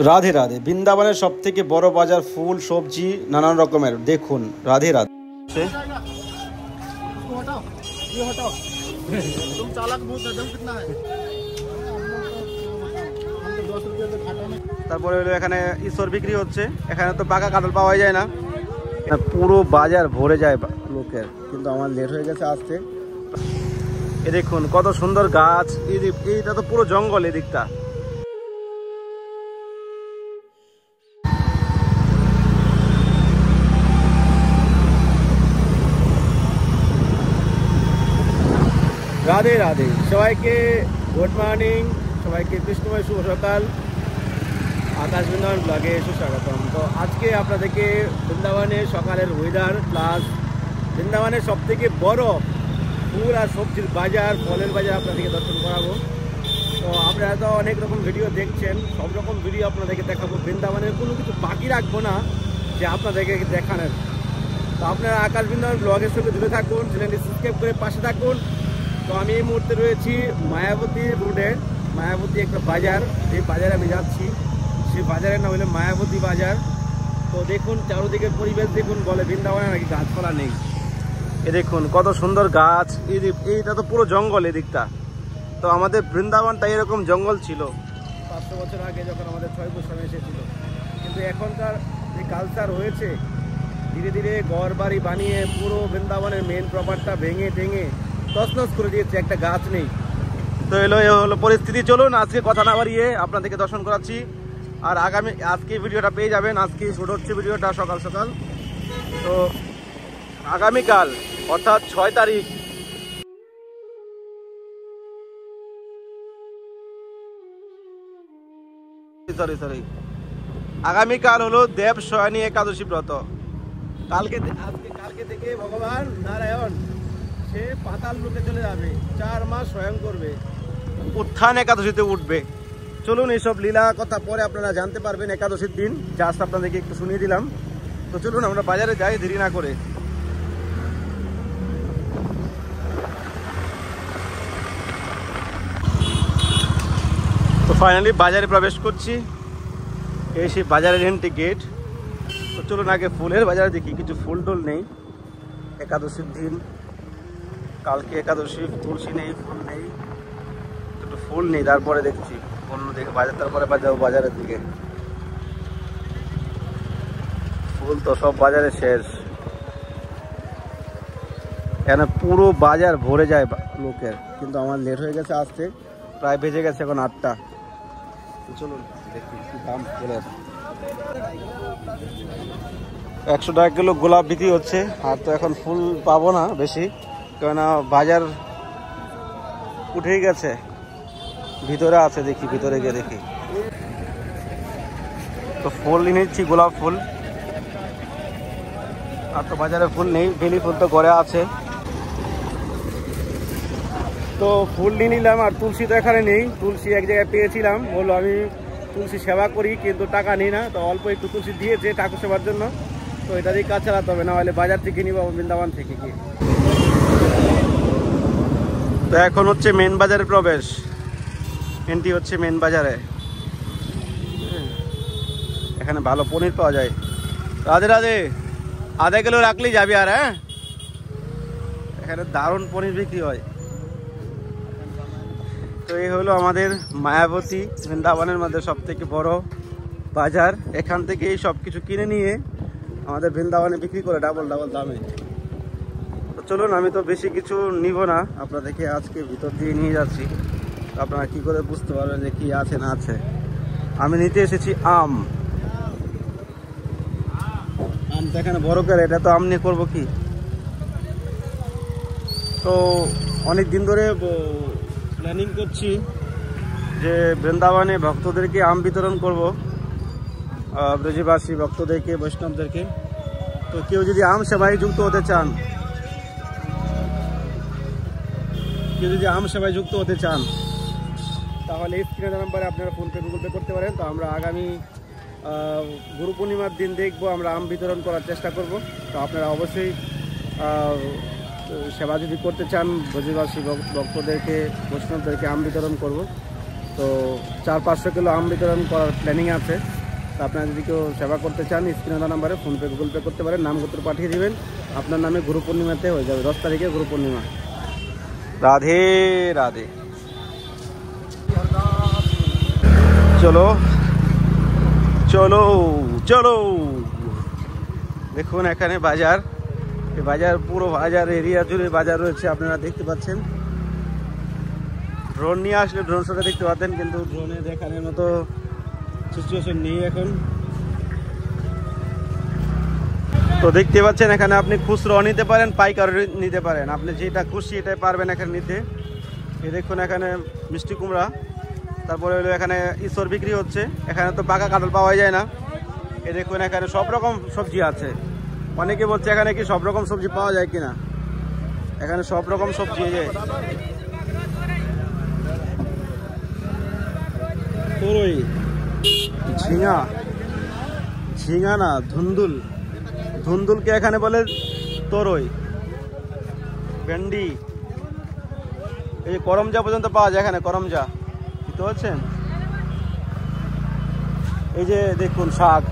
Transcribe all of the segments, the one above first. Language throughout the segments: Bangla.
রাধে রাধে। বৃন্দাবনের সব থেকে বড় বাজার, ফুল সবজি নানান রকমের। দেখুন, রাধে রাধে। তারপরে হলো এখানে ঈশ্বর বিক্রি হচ্ছে। এখানে তো পাকা কাঁঠাল পাওয়া যায় না, পুরো বাজার ভরে যায় লোকের, কিন্তু আমার লেট হয়ে গেছে আসতে। এ দেখুন কত সুন্দর গাছ, এইটা তো পুরো জঙ্গল এদিকটা। রাধে রাধে সবাইকে, গুড মর্নিং সবাইকে, কৃষ্ণময় শুভ সকাল। আকাশ বৃন্দাবন ব্লগে সুস্বাগতম। তো আজকে আপনাদেরকে বৃন্দাবনের সকালের ওয়েদার প্লাস বৃন্দাবনের সব থেকে বড় ফুল আর সবজির বাজার, ফলের বাজার আপনাদেরকে দর্শন করাবো। তো আপনারা তো অনেক রকম ভিডিও দেখছেন, সব রকম ভিডিও আপনাদেরকে দেখাবো। বৃন্দাবনের কোনো কিছু বাকি রাখবো না যে আপনাদেরকে দেখানোর। তো আপনারা আকাশ বৃন্দাবন ব্লগের সঙ্গে জুড়ে থাকুন, চ্যানেলটি সাবস্ক্রাইব করে পাশে থাকুন। তো আমি এই মুহূর্তে রয়েছি মায়াবতী রোডে। মায়াবতী একটা বাজার, যে বাজারে আমি যাচ্ছি সেই বাজারের নাম হলো মায়াবতী বাজার। তো দেখুন চারদিকের পরিবেশ দেখুন, বলে বৃন্দাবনে নাকি গাছপালা নেই। এ দেখুন কত সুন্দর গাছ, এইটা তো পুরো জঙ্গল এদিকটা। তো আমাদের বৃন্দাবনটা এরকম জঙ্গল ছিল 500 বছর আগে, যখন আমাদের 6 বছর এসেছিল। কিন্তু এখনকার যে কালচার হয়েছে, ধীরে ধীরে ঘর বাড়ি বানিয়ে পুরো বৃন্দাবনের মেন প্রপারটা ভেঙে টেঙে তছনছ করে দিয়েছে, একটা গাছ নেই। তো এ হলো পরিস্থিতি। চলুন আজকে কথা না বাড়িয়ে আপনাদেরকে দর্শন করাচ্ছি। আর আজকে ভিডিওটা পেয়ে যাবেন, আজকে শুট হচ্ছে ভিডিওটা সকাল সকাল। তো আগামীকাল অর্থাৎ 6 তারিখ আগামীকাল হলো দেব শয়নী একাদশী ব্রত। কালকে থেকে ভগবান নারায়ণ সে পাতাল লোকে চলে যাবে, 4 মাস স্বয়ং করবে, উত্থান একাদশীতে উঠবে। চলুন এইসব লীলা কথা পরে আপনারা জানতে পারবেন একাদশীর দিন, জাস্ট আপনাদেরকে একটু শুনিয়ে দিলাম। তো চলুন আমরা বাজারে যাই দেরি না করে। তো ফাইনালি বাজারে প্রবেশ করছি, এই সেই বাজারের এন্ট্রি গেট। তো চলুন আগে ফুলের বাজারে দেখি, কিছু ফুল টুল নেই একাদশীর দিন, কালকে একাদশী, তুলসী নেই, ফুল নেই, একটু ফুল নেই, তারপরে দেখছি অন্য দিকে বাজার, তারপরে যাবো বাজারের দিকে। ফুল তো সব বাজারে শেষ, এখানে পুরো বাজার ভরে যায় লোকের, কিন্তু আমার লেট হয়ে গেছে আসতে, প্রায় বেজে গেছে এখন 8টা। চলুন দেখি কি দাম ফুলের। 100 টাকা কিলো গোলাপ বিক্রি হচ্ছে। আর তো এখন ফুল পাবো না বেশি, কেননা বাজার উঠেই গেছে, ভিতরে আছে, দেখি ভিতরে গিয়ে দেখি। তো ফুল নিচ্ছি, গোলাপ ফুল। আর তো বাজারে ফুল নেই, বেলি ফুল তো ঘরে আছে। তো ফুল নিয়ে নিলাম। আর তুলসী তো এখানে নেই, তুলসী এক জায়গায় পেয়েছিলাম, বললো আমি তুলসী সেবা করি কিন্তু টাকা নিই না। তো অল্প একটু তুলসী দিয়েছে ঠাকুর সেবার জন্য, তো এটা দিয়ে কাজ চালাতে হবে, না হলে বাজার থেকে নিব বৃন্দাবন থেকে গিয়ে। তো এখন হচ্ছে মেন বাজারে প্রবেশ, এন্ট্রি হচ্ছে মেন বাজারে। এখানে ভালো পনির পাওয়া যায়। রাধে রাধে, আধা কিলো রাখলেই যাবি। আর হ্যাঁ, এখানে দারুণ পনির বিক্রি হয়। তো এই হলো আমাদের মায়াবতী, বৃন্দাবনের মধ্যে সব থেকে বড় বাজার। এখান থেকেই সব কিছু কিনে নিয়ে আমাদের বৃন্দাবনে বিক্রি করে ডাবল দামে। তো চলুন, আমি তো বেশি কিছু নিব না, আপনাদেরকে আজকে ভিতর দিয়ে নিয়ে যাচ্ছি, আপনারা কি করে বুঝতে পারবেন যে কি আছে না আছে। আমি নিতে এসেছি আম। আমটা এখানে বড় করে, এটা তো আম নিয়ে করবো কি। তো অনেক দিন ধরে প্ল্যানিং করছি যে বৃন্দাবনে ভক্তদেরকে আম বিতরণ করব, ব্রজবাসী ভক্তদেরকে, বৈষ্ণবদেরকে। তো কেউ যদি আম সেবায় যুক্ত হতে চান, তাহলে এই স্ক্রিনে নাম্বারে আপনারা ফোনপে গুগল পে করতে পারেন। তো আমরা আগামী গুরু পূর্ণিমার দিন দেখবো, আমরা আম বিতরণ করার চেষ্টা করব। তো আপনারা অবশ্যই সেবা যদি করতে চান, ব্রজবাসী ভক্তদেরকে, বৈষ্ণবদেরকে আম বিতরণ করব। তো 400-500 কিলো আম বিতরণ করার প্ল্যানিং আছে। তো আপনারা যদি কেউ সেবা করতে চান স্ক্রিনে দেওয়া নাম্বারে ফোনপে গুগল পে করতে পারেন, নামপত্র পাঠিয়ে দেবেন, আপনার নামে গুরু পূর্ণিমাতে হয়ে যাবে। 10 তারিখে গুরু পূর্ণিমা। রাধে রাধে। চলো চলো চলো। দেখুন এখানে বাজার, এই বাজার পুরো বাজার এরিয়া জুড়ে বাজার রয়েছে, আপনারা দেখতে পাচ্ছেন। ড্রোন নিয়ে আসলে ড্রোন শটে দেখতে পাতেন, কিন্তু ড্রোনে দেখানোর মতো সিচুয়েশন নেই এখন। তো দেখতে পাচ্ছেন এখানে আপনি খুচরো নিতে পারেন, পাইকারি নিতে পারেন, আপনি যেটা খুশি এটাই পারবেন এখানে নিতে। এই দেখুন এখানে মিষ্টি কুমড়া, তারপরে হলো এখানে ইসর বিক্রি হচ্ছে। এখানে তো পাকা কাঁঠাল পাওয়া যায় না। এই দেখুন এখানে সব রকম সবজি আছে। অনেকে বলছে এখানে কি সব রকম সবজি পাওয়া যায় কিনা, এখানে সব রকম সবজি। এই যে তরই, ঝিঙা, ঝিঙা না ধুন্দুল, ধুন্দুলকে এখানে বলে তরই। ভেন্ডি, এই করমজা পর্যন্ত পাওয়া যায় এখানে, করমজা বুঝতে পারছেন। এই যে দেখুন শাক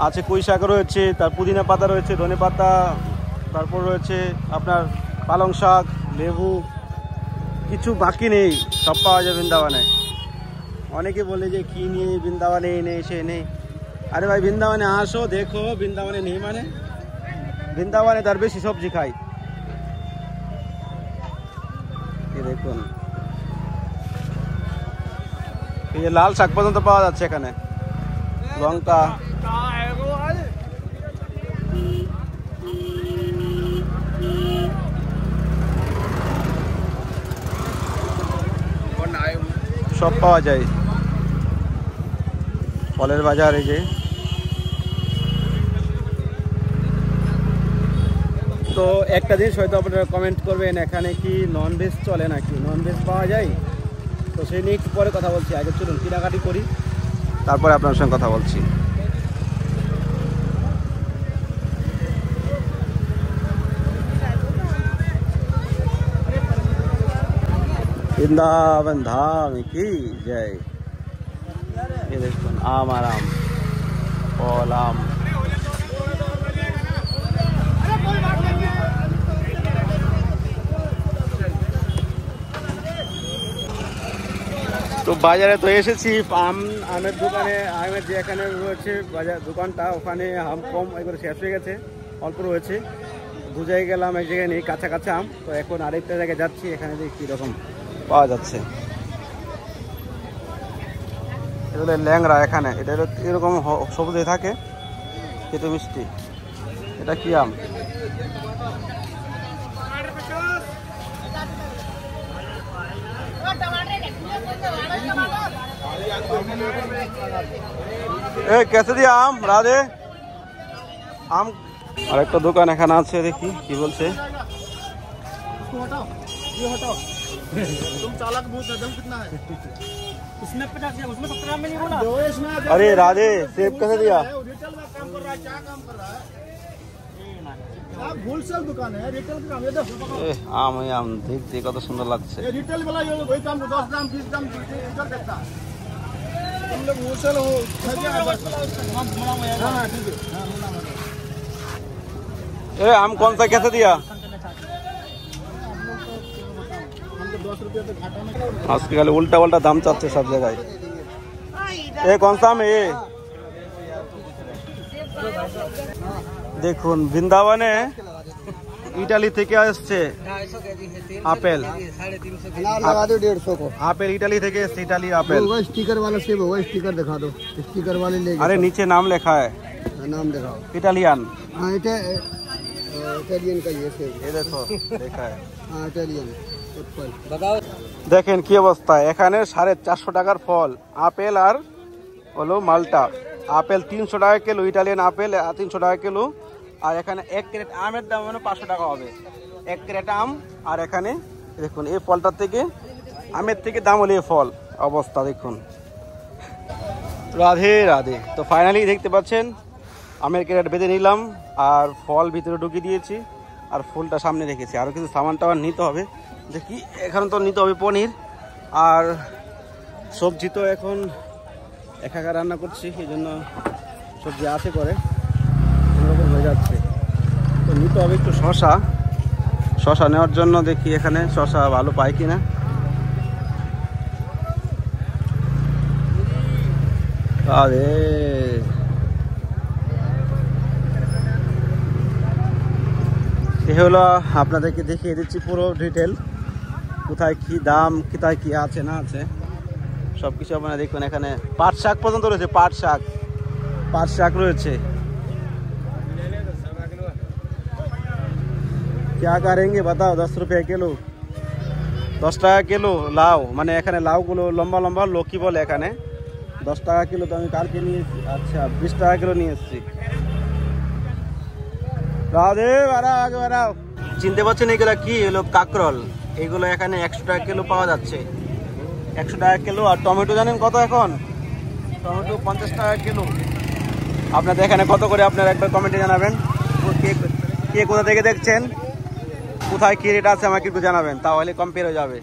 আছে, পুঁই শাক রয়েছে, তার পুদিনা পাতা রয়েছে, ধনে পাতা, তারপর রয়েছে আপনার পালং শাক, লেবু, কিছু বাকি নেই, সব পাওয়া যায় বৃন্দাবনে। অনেকে বলে যে কি নিয়ে বৃন্দাবনে এই নেই সে নেই। আরে ভাই বৃন্দাবনে আসো, দেখো বৃন্দাবনে নেই মানে, বৃন্দাবনে তার বেশি সবজি খাই। এই দেখুন এই যে লাল শাক পর্যন্ত পাওয়া যাচ্ছে এখানে, লঙ্কা। সব পাওয়া যায়, ফলের বাজার। এই যে তো একটা জিনিস হয়তো আপনারা কমেন্ট করবেন, এখানে কি ননভেজ চলে নাকি, ননভেজ পাওয়া যায়? তো সেই নিয়ে একটু পরে কথা বলছি, আগে চলুন কেনাকাটি করি, তারপরে আপনার সঙ্গে কথা বলছি। वृंदावन धाम की जय। ये देखो आम आराम फल आम। তো বাজারে তো এসেছি, আমের দোকানে, আমের যে এখানে রয়েছে বাজার দোকানটা, ওখানে আম কম এগুলো শেষ হয়ে গেছে, অল্প রয়েছে। দু জায়গায় গেলাম, এক জায়গায় নেই, কাঁচা কাঁচা আম। তো এখন আরেকটা জায়গায় যাচ্ছি, এখানে দেখি কীরকম পাওয়া যাচ্ছে। এগুলো ল্যাংড়া, এখানে এটা এরকম সবুজে থাকে, খেতে মিষ্টি। এটা কি আম? कैसे दिया आम राधे आम। और एक दुकान एखाने आछे, देखी कि बोलछे। तुम चालाक बहुत है, दम कितना है? उसमें 50 है, उसमें 17 में नहीं बोला। अरे राधे सेब कैसे दिया? रिटेल में काम कर रहा है, क्या काम कर रहा है? आप होलसेल दुकान है, रिटेल का काम है। देखो आम ही आम देखते कत सुंदर लगছে। ये रिटेल वाला ये वही काम 10 ग्राम 20 ग्राम रिटेल देखता है। तुम लोग होलसेल हो, हां ठीक है। ए आम कौन सा कैसे दिया? $10 तो घाटा में। आजकल उल्टा उल्टा दाम चाচ্ছে सब जगह। ए कौन सा आम है ये? দেখুন বৃন্দাবনে ইটালি থেকে আসছে আপেল, लगा दो 150 को। আপেল ইটালি থেকে এসছে, ইটালি আপেল। वो स्टिकर वाला सेब होगा, स्टिकर दिखा दो, स्टिकर वाले ले। अरे नीचे नाम लिखा है, नाम दिखाओ। इटालियन। हां इटालियन का ये सेब, ये देखो देखा है। हां इटालियन एप्पल बताओ। দেখেন কি অবস্থা, এখানে 450 টাকার ফল, আপেল আর হলো মালটা। আপেল 300 টাকা কিলো, ইটালিয়ান আপেল 300 টাকা কিলো। আর এখানে 1 ক্রেট আমের দাম মানে 500 টাকা হবে, 1 ক্রেট আম। আর এখানে দেখুন এই ফলটার থেকে, আমের থেকে দাম হলো এই ফল। অবস্থা দেখুন। রাধে রাধে। তো ফাইনালি দেখতে পাচ্ছেন আমের ক্রেট বেঁধে নিলাম, আর ফল ভিতরে ঢুকিয়ে দিয়েছি, আর ফুলটা সামনে রেখেছি। আরও কিছু সামান টামান নিতে হবে, দেখি এখানে তো নিতে হবে পনির, আর সবজি তো এখন একা রান্না করছি, এই জন্য সবজি আছে করে কোনোরকম হয়ে যাচ্ছে। তো নিতে হবে একটু শশা নেওয়ার জন্য, দেখি এখানে শশা ভালো পাই কিনা। আরে এ হলো, আপনাদেরকে দেখিয়ে দিচ্ছি পুরো ডিটেল, কোথায় কি দাম, কোথায় কি আছে না আছে সব কিছু আপনারা দেখুন। এখানে পাট শাক পর্যন্ত রয়েছে, পাট শাক রয়েছে। क्या करेंगे बताओ? 10 रुपये किलो, 10 টাকা কিলো লাউ, মানে এখানে লাউগুলো লম্বা লম্বা লকি বলে, এখানে 10 টাকা কিলো। তো আমি কালকে নিয়ে এসেছি, আচ্ছা 20 টাকা কিলো নিয়ে এসেছি। আগে বাড়াও। চিনতে পারছেন এগুলো কি? এগুলো কাকরল, এগুলো এখানে 100 টাকা কিলো পাওয়া যাচ্ছে, 100 টাকা কিলো। আর টমেটো জানেন কত এখন? টমেটো 50 টাকা কিলো। আপনাদের এখানে কত করে আপনারা একবার কমেন্টে জানাবেন। কে কোথা থেকে দেখছেন, কোথায় কি রেট আছে আমাকে একটু জানাবেন, তাহলে কম্পেয়ার হয়ে যাবে।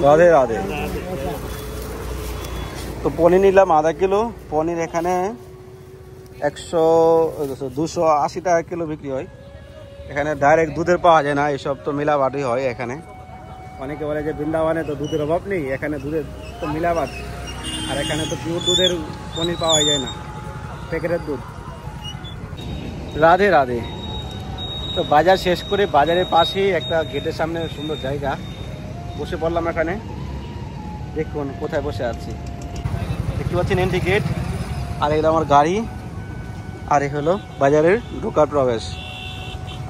রাধে রাধে। তো পনির নিলাম আধা কিলো। পনির এখানে 280 টাকা কিলো বিক্রি হয়। এখানে ডাইরেক্ট দুধের পাওয়া যায় না, এসব তো মিলাবাটই হয় এখানে। অনেকে বলে যে বৃন্দাবনে তো দুধের অভাব নেই, এখানে দুধের তো মিলাবাট, আর এখানে তো পিওর দুধের পনির পাওয়া যায় না, প্যাকেটের দুধ। রাধে রাধে। তো বাজার শেষ করে বাজারের পাশেই একটা গেটের সামনে সুন্দর জায়গা, বসে পড়লাম এখানে। দেখুন কোথায় বসে আছি, দেখতে পাচ্ছেন এন্ট্রি গেট, আর এগুলো আমার গাড়ি, আর এই হলো বাজারের ঢোকার প্রবেশ।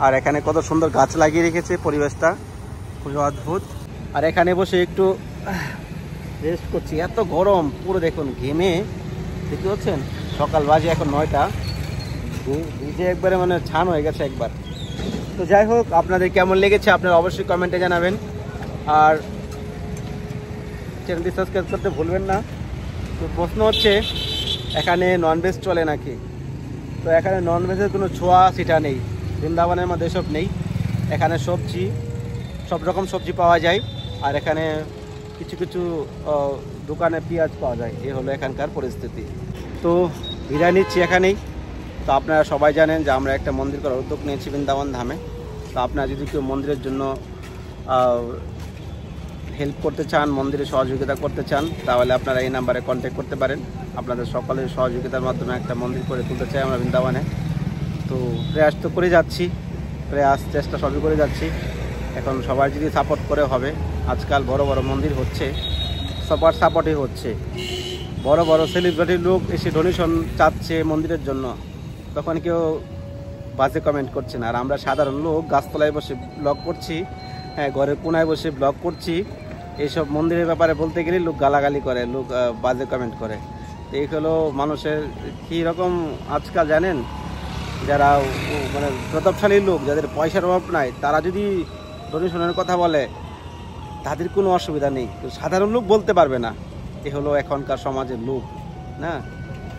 আর এখানে কত সুন্দর গাছ লাগিয়ে রেখেছে, পরিবেশটা খুবই অদ্ভুত। আর এখানে বসে একটু রেস্ট করছি, এত গরম পুরো দেখুন ঘেমে, দেখতে পাচ্ছেন সকাল বাজে এখন 9টা, ভিজে একবারে মানে ছান হয়ে গেছে একবার। তো যাই হোক, আপনাদের কেমন লেগেছে আপনারা অবশ্যই কমেন্টে জানাবেন, আর চ্যানেলটি সাবস্ক্রাইব করতে ভুলবেন না। তো প্রশ্ন হচ্ছে এখানে ননভেজ চলে নাকি? তো এখানে ননভেজের কোনো ছোঁয়া সেটা নেই, বৃন্দাবনের মধ্যে এসব নেই। এখানে সবজি, সব রকম সবজি পাওয়া যায়, আর এখানে কিছু কিছু দোকানে পেঁয়াজ পাওয়া যায়। এই হলো এখানকার পরিস্থিতি। তো বিদায় নিচ্ছি এখানেই। তো আপনারা সবাই জানেন যে আমরা একটা মন্দির করার উদ্যোগ নিয়েছি বৃন্দাবন ধামে। তো আপনারা যদি কেউ মন্দিরের জন্য হেল্প করতে চান, মন্দিরে সহযোগিতা করতে চান, তাহলে আপনারা এই নাম্বারে কন্ট্যাক্ট করতে পারেন। আপনাদের সকলের সহযোগিতার মাধ্যমে একটা মন্দির করে তুলতে চাই আমরা বৃন্দাবনে। তো প্রয়াস তো করে যাচ্ছি, চেষ্টা সবই করে যাচ্ছি। এখন সবাই যদি সাপোর্ট করে হবে। আজকাল বড় বড় মন্দির হচ্ছে, সবার সাপোর্টই হচ্ছে। বড় বড় সেলিব্রিটির লোক এসে ডোনেশন চাচ্ছে মন্দিরের জন্য, তখন কেউ বাজে কমেন্ট করছে না। আর আমরা সাধারণ লোক গাছতলায় বসে ব্লগ করছি, হ্যাঁ ঘরের কোনায় বসে ব্লগ করছি, এইসব মন্দিরের ব্যাপারে বলতে গেলে লোক গালাগালি করে, লোক বাজে কমেন্ট করে। এই হলো মানুষের কী রকম আজকাল জানেন, যারা মানে প্রতাপশালী লোক, যাদের পয়সার অভাব নাই, তারা যদি ডোনেশনের কথা বলে তাদের কোনো অসুবিধা নেই, তো সাধারণ লোক বলতে পারবে না। এ হলো এখনকার সমাজের লোক না।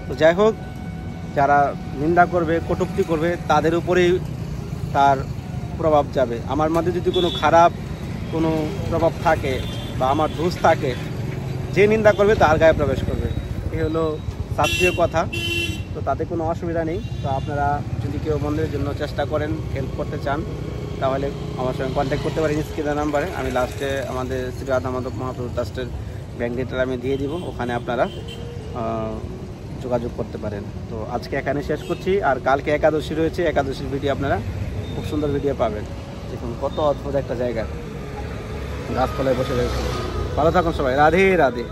তো যাই হোক, যারা নিন্দা করবে, কটূক্তি করবে, তাদের উপরেই তার প্রভাব যাবে। আমার মধ্যে যদি কোনো খারাপ কোনো প্রভাব থাকে বা আমার দোষ থাকে, যে নিন্দা করবে তার গায়ে প্রবেশ করবে। এ হলো শাস্ত্রীয় কথা। তো তাতে কোনো অসুবিধা নেই। তো আপনারা যদি কেউ মন্দিরের জন্য চেষ্টা করেন, হেল্প করতে চান, তাহলে আমার সঙ্গে কন্ট্যাক্ট করতে পারেন স্ক্রিনের নাম্বারে। আমি লাস্টে আমাদের শ্রী রাধা মাধব মহাপ্রভু ট্রাস্টের ব্যাঙ্ক ডিটেল আমি দিয়ে দিব, ওখানে আপনারা যোগাযোগ করতে পারেন। তো আজকে এখানে শেষ করছি। আর কালকে একাদশী রয়েছে, একাদশীর ভিডিও আপনারা খুব সুন্দর ভিডিও পাবেন। দেখুন কত অদ্ভুত একটা জায়গা, গাছতলায় বসে রয়েছে। ভালো থাকুন সবাই, রাধে রাধে।